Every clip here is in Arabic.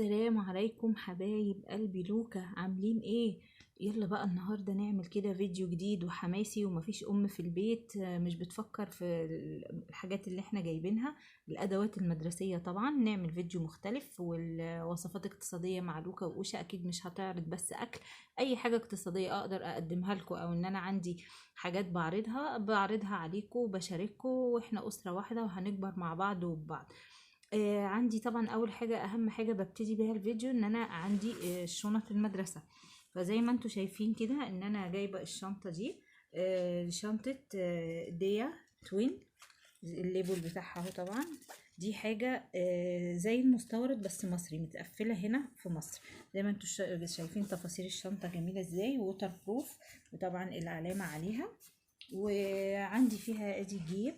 السلام عليكم حبايب قلبي لوكا، عاملين ايه؟ يلا بقى النهارده نعمل كده فيديو جديد وحماسي ومفيش في البيت مش بتفكر في الحاجات اللي احنا جايبينها، الادوات المدرسيه. طبعا نعمل فيديو مختلف، والوصفات اقتصاديه مع لوكا وأوشا. اكيد مش هتعرض بس اكل، اي حاجه اقتصاديه اقدر اقدمها لكم، او ان انا عندي حاجات بعرضها عليكم وبشارككم، واحنا اسره واحده وهنكبر مع بعض وببعض. عندي طبعا اول حاجة اهم حاجة ببتدي بيها الفيديو ان انا عندي شنط المدرسة. فزي ما انتوا شايفين كده ان انا جايبة الشنطة دي، شنطة ديا توين. الليبل بتاعها اهو. طبعا دي حاجة زي المستورد بس مصري، متقفلة هنا في مصر. زي ما انتوا شايفين تفاصيل الشنطة جميلة ازاي، ووتر بروف، وطبعا العلامة عليها. وعندي فيها ادي جيب،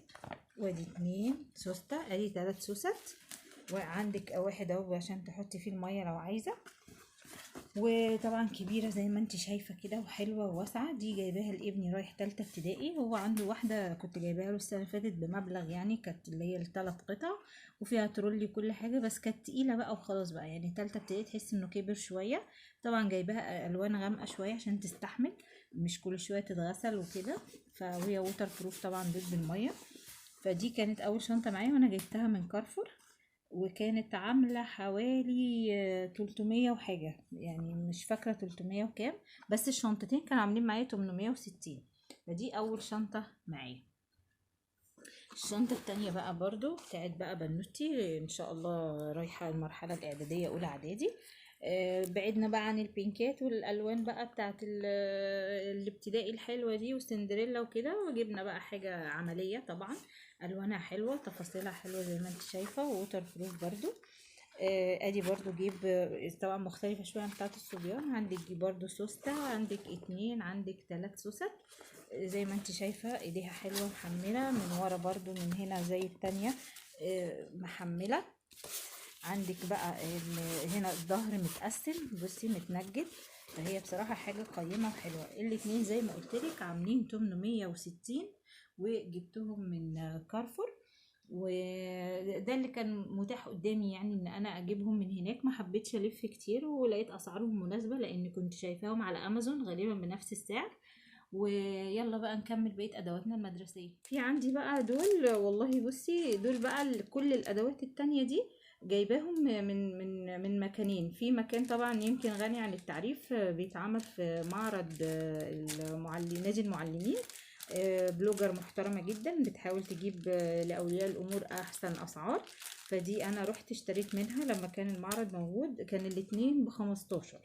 وادي 2 سوستة، ادي 3 سوست، وعندك واحد اهو عشان تحطي فيه المية لو عايزة. وطبعا كبيرة زي ما انت شايفة كده، وحلوة وواسعة. دي جايباها لابني رايح تالتة ابتدائي، هو عنده واحدة كنت جايباها له السنة اللي فاتت بمبلغ، يعني كانت اللي هي ال3 قطع وفيها ترولي وكل حاجة، بس كانت تقيلة بقى وخلاص بقى، يعني تالتة ابتدائي تحس انه كبر شوية. طبعا جايباها الوان غامقة شوية عشان تستحمل، مش كل شوية تتغسل وكده. فهي ووتر بروف طبعا ضد المية. فدي كانت اول شنطة معايا، وانا جبتها من كارفور، وكانت عاملة حوالي 300 وحاجة، يعني مش فاكرة 300 وكام، بس الشنطتين كانوا عاملين معايا 860. فدي أول شنطة معايا. الشنطة التانية بقى برضو بتاعت بقى بنوتي، ان شاء الله رايحة المرحلة الإعدادية أولى إعدادي. بعدنا بقى عن البينكات والألوان بقى بتاعت الابتدائي الحلوة دي وسندريلا وكده، وجبنا بقى حاجة عملية طبعا، ألوانها حلوة تفاصيلها حلوة زي ما انت شايفة، ووتر بروف برضو. ادي برضو جيب طبعا مختلفة شوية عن بتاعت الصبيان. عندك جيب برضو سوستة، عندك 2، عندك 3 سوست. زي ما انت شايفة ايديها حلوة محملة من ورا، برضو من هنا زي التانية محملة. عندك بقى هنا الظهر متقسم، بصي متنجد. فهي بصراحة حاجة قيمة وحلوة. الاتنين زي ما قلتلك عاملين 860، وجبتهم من كارفور، وده اللي كان متاح قدامي، يعني ان انا اجيبهم من هناك. ما حبيتش الف كتير، ولقيت اسعارهم مناسبة لان كنت شايفاهم على امازون غالبا بنفس السعر. ويلا بقى نكمل بقية ادواتنا المدرسية. في عندي بقى دول، والله بصي دول بقى كل الادوات التانية دي جايباهم من مكانين. في مكان طبعا يمكن غني عن التعريف، بيتعمل في معرض نادي المعلمين. بلوجر محترمة جدا بتحاول تجيب لأولياء الأمور أحسن أسعار. فدي أنا رحت اشتريت منها لما كان المعرض موجود، كان الاتنين ب15.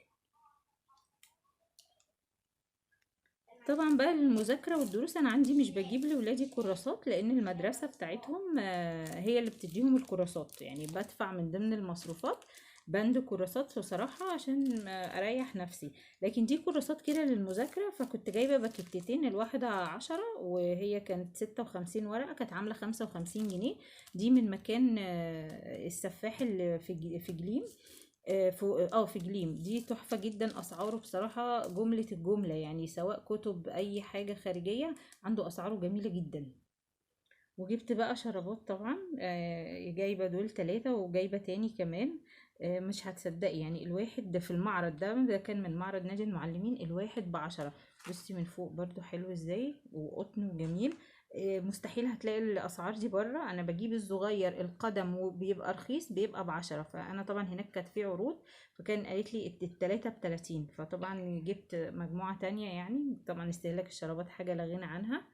طبعا بقى المذاكرة والدروس، انا عندي مش بجيب لولادي كراسات، لان المدرسة بتاعتهم هي اللي بتديهم الكراسات، يعني بدفع من ضمن المصروفات بند كراسات بصراحة عشان اريح نفسي. لكن دي كراسات كده للمذاكرة، فكنت جايبة باكيتين، الواحدة 10، وهي كانت 56 ورقة، كانت عاملة 55 جنيه. دي من مكان السفاح اللي في جليم. في جليم. دي تحفة جدا، اسعاره بصراحة جملة الجملة، يعني سواء كتب اي حاجة خارجية عنده اسعاره جميلة جدا. وجبت بقى شرابات طبعا، جايبة دول 3 وجايبة تاني كمان. مش هتصدقي، يعني الواحد ده في المعرض ده كان من معرض نادي المعلمين، الواحد ب10. بصي من فوق برضو حلو ازاي، وقطن وجميل. مستحيل هتلاقي الاسعار دي بره. انا بجيب الصغير القدم وبيبقى رخيص، بيبقى ب10. فانا طبعا هناك كانت في عروض، فكان قالت لي ال3 ب30. فطبعا جبت مجموعة تانية، يعني طبعا استهلاك الشرابات حاجة لا غنى عنها.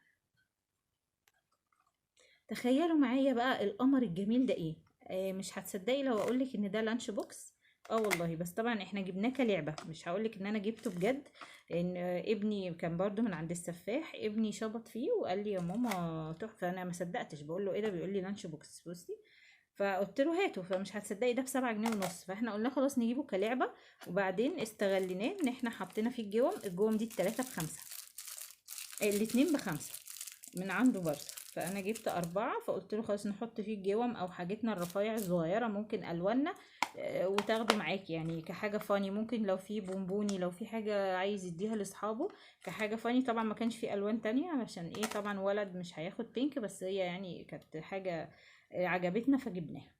تخيلوا معايا بقى القمر الجميل ده ايه. مش هتصدقي لو اقولك ان ده لانش بوكس. والله، بس طبعا احنا جبناه كلعبة، مش هقولك ان انا جبته بجد. ان ابني كان برضو من عند السفاح، ابني شبط فيه وقال لي يا ماما تحفة. انا ما صدقتش، بقول له ايه ده، بيقول لي لانش بوكس. بصي، فقلت له هاته. فمش هتصدقي ده ب7 جنيه ونص. فاحنا قلنا خلاص نجيبه كلعبة، وبعدين استغليناه ان احنا حطينا فيه الجوم دي ال3 ب5، الاتنين ب5 من عنده برضه. فانا جبت 4، فقلت له خلاص نحط فيه الجوم او حاجتنا الرفايع الصغيره، ممكن الواننا وتاخده معاك يعني كحاجه فاني. ممكن لو في بونبوني، لو في حاجه عايز يديها لاصحابه كحاجه فاني. طبعا ما كانش في الوان تانية علشان ايه، طبعا ولد مش هياخد بينك، بس هي يعني كانت حاجه عجبتنا فجبناها.